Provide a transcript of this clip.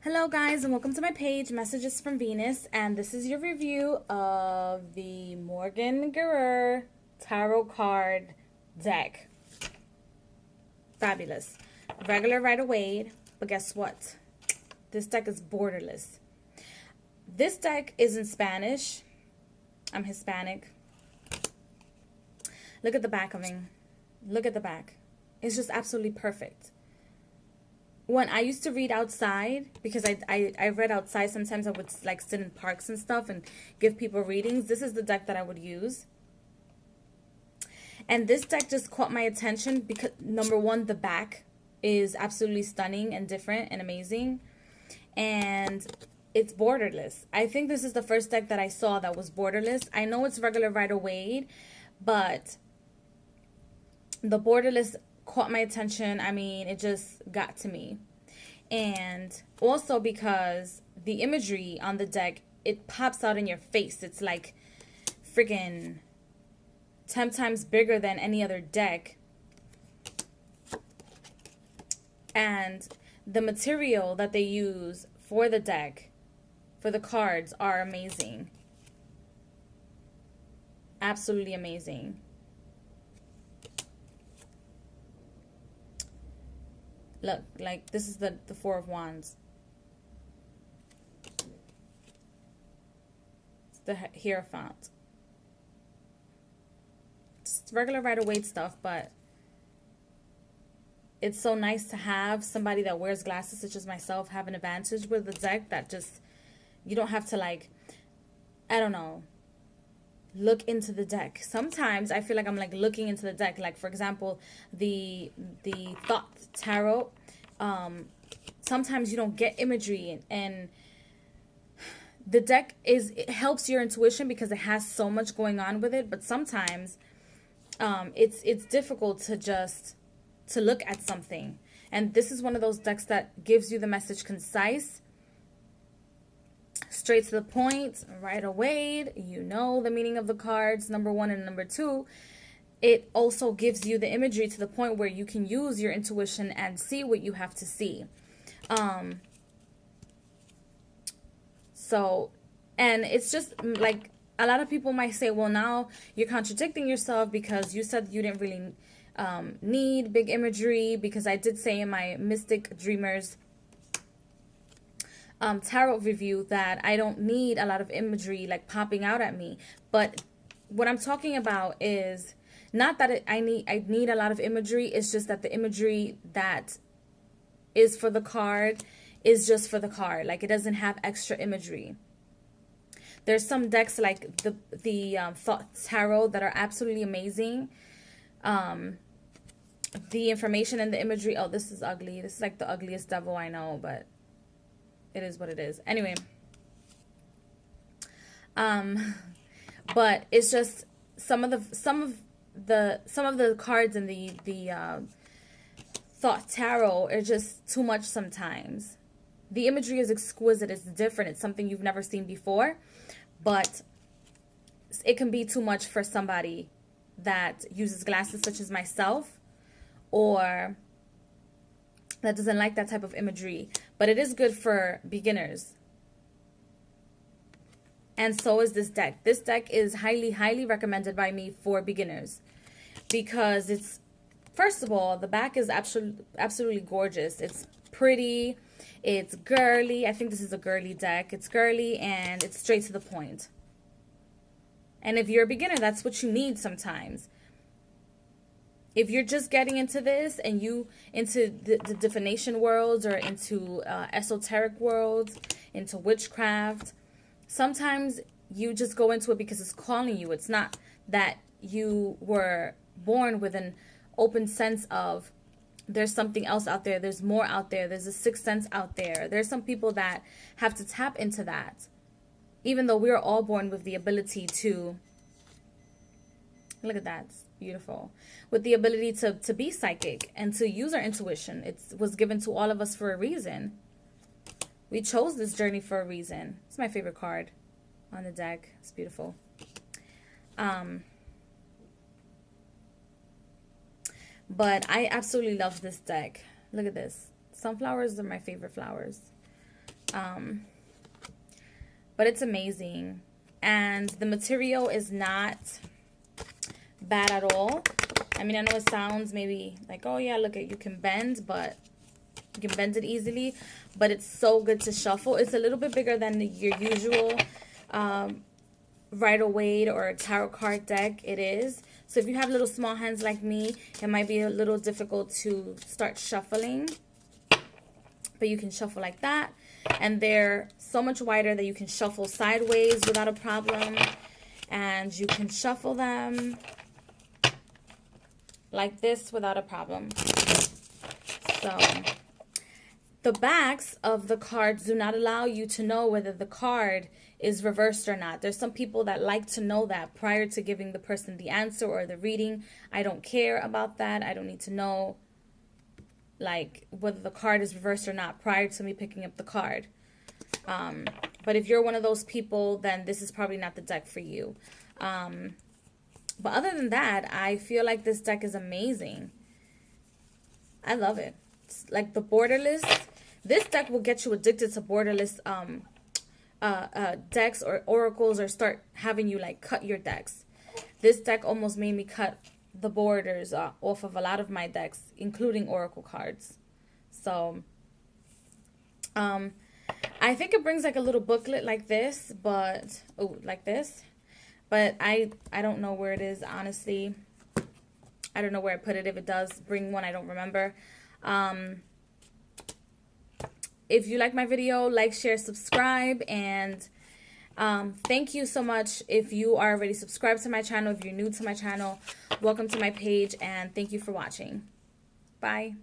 Hello guys and welcome to my page, Messages from Venus, and this is your review of the Greer tarot card deck. Fabulous. Regular Rider-Waite, but guess what? This deck is borderless. This deck is in Spanish. I'm Hispanic. Look at the back of me. Look at the back. It's just absolutely perfect. When I used to read outside, because I read outside, sometimes I would like sit in parks and stuff and give people readings. This is the deck that I would use. And this deck just caught my attention because, number one, the back is absolutely stunning and different and amazing. And it's borderless. I think this is the first deck that I saw that was borderless. I know it's regular Rider-Waite, but the borderless caught my attention. I mean, it just got to me. And also because the imagery on the deck, it pops out in your face. It's like freaking 10 times bigger than any other deck. And the material that they use for the deck, for the cards, are amazing. Absolutely amazing. Look, like this is the Four of Wands. It's the Hierophant. It's regular Rider-Waite stuff, but it's so nice to have somebody that wears glasses, such as myself, have an advantage with the deck that just, you don't have to like, I don't know, look into the deck. Sometimes I feel like I'm like looking into the deck. Like, for example, the Thought Tarot. Sometimes you don't get imagery, and the deck it helps your intuition because it has so much going on with it. But sometimes it's difficult to look at something. And this is one of those decks that gives you the message concise, straight to the point, right away. You know the meaning of the cards, number one, and number two, it also gives you the imagery to the point where you can use your intuition and see what you have to see. And it's just like, a lot of people might say, well, now you're contradicting yourself because you said you didn't really need big imagery, because I did say in my Mystic Dreamers tarot review that I don't need a lot of imagery like popping out at me. But what I'm talking about is not that I need a lot of imagery. It's just that the imagery that is for the card is just for the card. Like, it doesn't have extra imagery. There's some decks like the Thought Tarot that are absolutely amazing. The information and the imagery. Oh, this is ugly. This is like the ugliest devil I know, but it is what it is. Anyway, but it's just some of the cards in the Thought Tarot are just too much sometimes. The imagery is exquisite. It's different. It's something you've never seen before, but it can be too much for somebody that uses glasses, such as myself, or that doesn't like that type of imagery. But it is good for beginners. And so is this deck. This deck is highly, highly recommended by me for beginners, because it's, first of all, the back is absolutely gorgeous. It's pretty. It's girly. I think this is a girly deck. It's girly and it's straight to the point. And if you're a beginner, that's what you need sometimes. If you're just getting into this and you into the divination worlds, or into esoteric worlds, into witchcraft, sometimes you just go into it because it's calling you. It's not that you were born with an open sense of there's something else out there, there's more out there, there's a sixth sense out there. There's some people that have to tap into that, even though we're all born with the ability to, look at that, it's beautiful, with the ability to be psychic and to use our intuition. It was given to all of us for a reason. We chose this journey for a reason. It's my favorite card on the deck. It's beautiful. But I absolutely love this deck. Look at this. Sunflowers are my favorite flowers. But it's amazing. And the material is not bad at all. I mean, I know it sounds maybe like, oh yeah, look, you can bend, but you can bend it easily. But it's so good to shuffle. It's a little bit bigger than your usual Rider-Waite or tarot card deck. It is. So if you have little small hands like me, it might be a little difficult to start shuffling. But you can shuffle like that. And they're so much wider that you can shuffle sideways without a problem. And you can shuffle them like this without a problem. So the backs of the cards do not allow you to know whether the card is reversed or not. There's some people that like to know that prior to giving the person the answer or the reading. I don't care about that. I don't need to know like whether the card is reversed or not prior to me picking up the card. But if you're one of those people, then this is probably not the deck for you. But other than that, I feel like this deck is amazing. I love it. It's like the borderless. This deck will get you addicted to borderless decks or oracles, or start having you like cut your decks. This deck almost made me cut the borders off of a lot of my decks, including oracle cards. So I think it brings like a little booklet like this, but like this. But I don't know where it is, honestly. I don't know where I put it. If it does bring one, I don't remember. If you like my video, like, share, subscribe, and thank you so much if you are already subscribed to my channel. If you're new to my channel, welcome to my page, and thank you for watching. Bye.